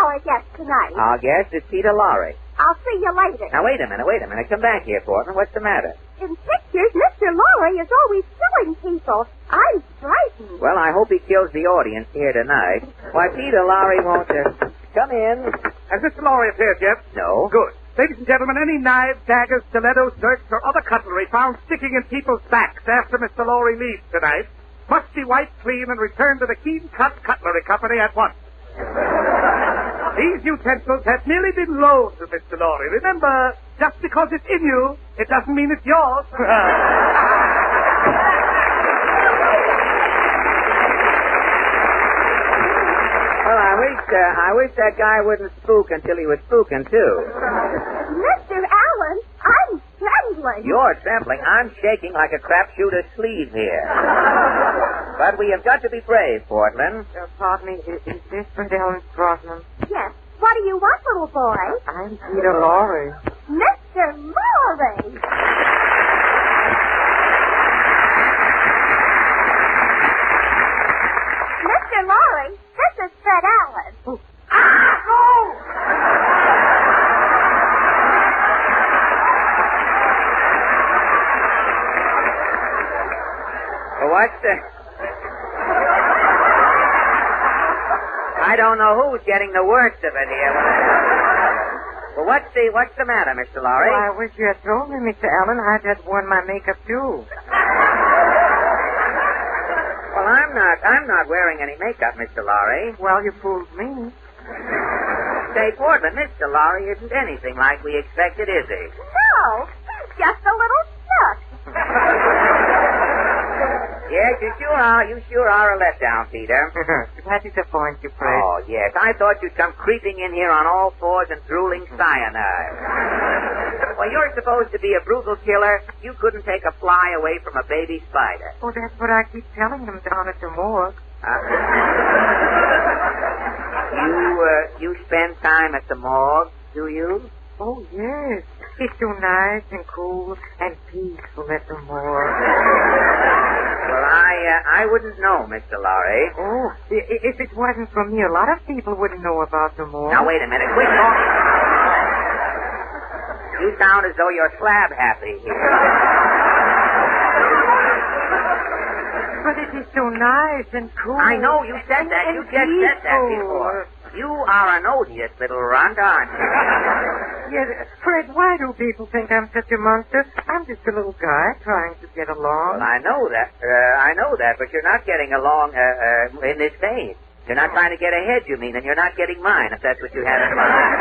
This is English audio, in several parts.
our guest tonight? Our guest is Peter Lorre. I'll see you later. Now, wait a minute. Come back here, Portman. What's the matter? In pictures, Mr. Lorre is always killing people. I'm frightened. Well, I hope he kills the audience here tonight. Why, Peter Lorre won't... Come in. Has Mr. Lorre appeared yet? No. Good. Ladies and gentlemen, any knives, daggers, stilettos, dirks, or other cutlery found sticking in people's backs after Mr. Lorre leaves tonight must be wiped clean and returned to the Keen Cut Cutlery Company at once. These utensils have merely been loaned to Mr. Lorre. Remember, just because it's in you, it doesn't mean it's yours. Well, I wish that guy wouldn't spook until he was spooking, too. Mr. Allen, I'm trembling. You're trembling. I'm shaking like a crapshooter's sleeve here. But we have got to be brave, Portland. Pardon me, is this St. Ellen's Trotman? Yes. What do you want, little boy? I'm Peter Lorre. Mr. Lorre. Mr. Lorre, this is Fred Allen. No! Well, what's the... I don't know who's getting the worst of it here. Well, what's the matter, Mr. Lorre? Well, I wish you had told me, Mr. Allen. I'd have worn my makeup, too. Well, I'm not wearing any makeup, Mr. Lorre. Well, you fooled me. Say, Portland, Mr. Lorre isn't anything like we expected, is he? No, he's just a little stuck. Yes, you sure are a letdown, Peter. That disappoints you, Fred. Oh, yes. I thought you'd come creeping in here on all fours and drooling cyanide. Well, you're supposed to be a brutal killer. You couldn't take a fly away from a baby spider. Oh, that's what I keep telling them down at the morgue. You spend time at the morgue, do you? Oh, yes. It's so nice and cool and peaceful at the morgue. Well, I wouldn't know, Mr. Lorre. Oh, if it wasn't for me, a lot of people wouldn't know about the morgue. Now, wait a minute. Quit talking. You sound as though you're slab happy here. But it is so nice and cool. I know, you said that. And You just said that peaceful. before. You are an odious little runt, aren't you? Yes, Fred, why do people think I'm such a monster? I'm just a little guy trying to get along. Well, I know that, but you're not getting along in this vein. You're not trying to get ahead, you mean, and you're not getting mine, if that's what you have in mind.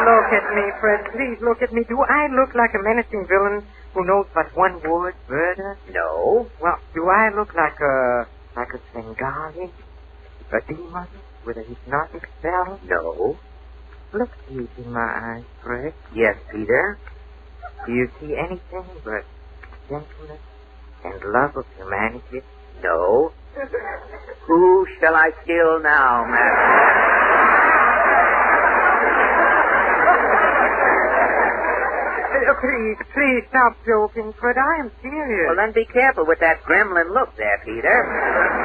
Look at me, Fred. Please look at me. Do I look like a menacing villain who knows but one word, murder? No. Well, do I look like a Svengali? A demon with a hypnotic spell? No. Look deep in my eyes, Fred. Yes, Peter? Do you see anything but gentleness and love of humanity? No. Who shall I kill now, Master? Please stop joking, Fred. I am serious. Well, then be careful with that gremlin look there, Peter.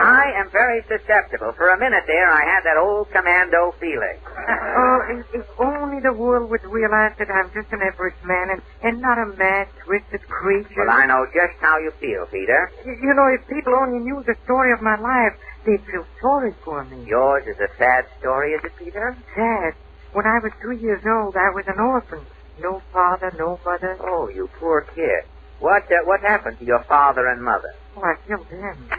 I am very susceptible. For a minute there, I had that old commando feeling. Oh, if only the world would realize that I'm just an average man and not a mad, twisted creature. Well, I know just how you feel, Peter. You know, if people only knew the story of my life, they'd feel sorry for me. Yours is a sad story, is it, Peter? Sad. When I was 2 years old, I was an orphan. No father, no mother. Oh, you poor kid. What happened to your father and mother? Oh, I killed them.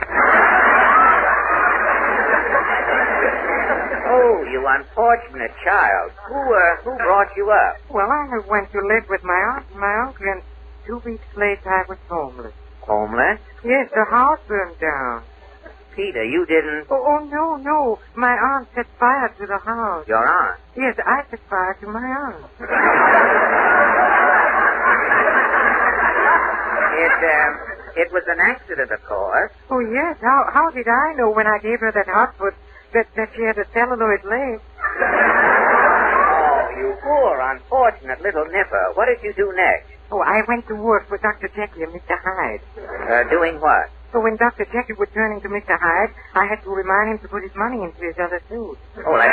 Oh, you unfortunate child. Who brought you up? Well, I went to live with my aunt and my uncle, and 2 weeks later I was homeless. Homeless? Yes, the house burned down. Peter, you didn't... Oh, no. My aunt set fire to the house. Your aunt? Yes, I set fire to my aunt. It was an accident, of course. Oh, yes. How did I know when I gave her that hot foot that she had a celluloid leg? Oh, you poor, unfortunate little nipper. What did you do next? Oh, I went to work with Dr. Jekyll and Mr. Hyde. Doing what? So when Dr. Jekyll would turn into Mr. Hyde, I had to remind him to put his money into his other suit. Oh, that's...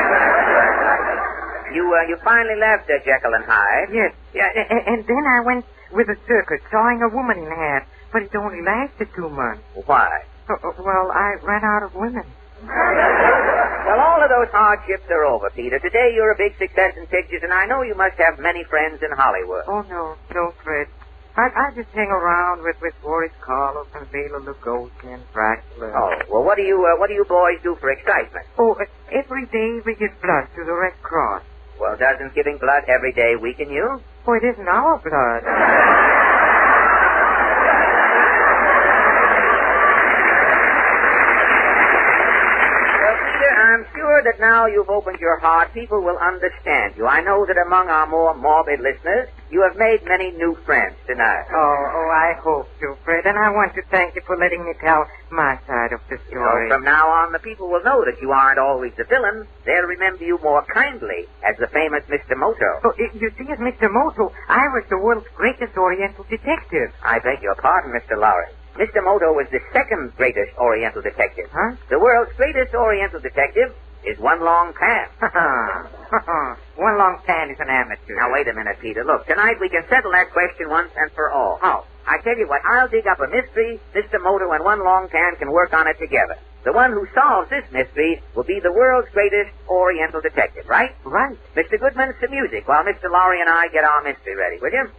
You finally left Jekyll and Hyde. Yes. Yeah, and then I went with a circus, sawing a woman in half. But it only lasted 2 months. Why? Well, I ran out of women. Well, all of those hardships are over, Peter. Today you're a big success in pictures, and I know you must have many friends in Hollywood. Oh, no, Fred. I just hang around with Boris Karloff and Bela Lugosi and Dracula. Oh, well, what do you boys do for excitement? Oh, every day we give blood to the Red Cross. Well, doesn't giving blood every day weaken you? Oh, it isn't our blood. I'm sure that now you've opened your heart, people will understand you. I know that among our more morbid listeners, you have made many new friends tonight. Oh, I hope so, Fred. And I want to thank you for letting me tell my side of the story. From now on, the people will know that you aren't always the villain. They'll remember you more kindly as the famous Mr. Moto. Oh, you see, as Mr. Moto, I was the world's greatest Oriental detective. I beg your pardon, Mr. Lorre. Mr. Moto was the second greatest Oriental detective. Huh? The world's greatest Oriental detective is One Long Tan. One Long Tan is an amateur. Now, wait a minute, Peter. Look, tonight we can settle that question once and for all. How? I tell you what, I'll dig up a mystery. Mr. Moto and One Long Tan can work on it together. The one who solves this mystery will be the world's greatest Oriental detective, right? Right. Mr. Goodman, some music while Mr. Lorre and I get our mystery ready, will you?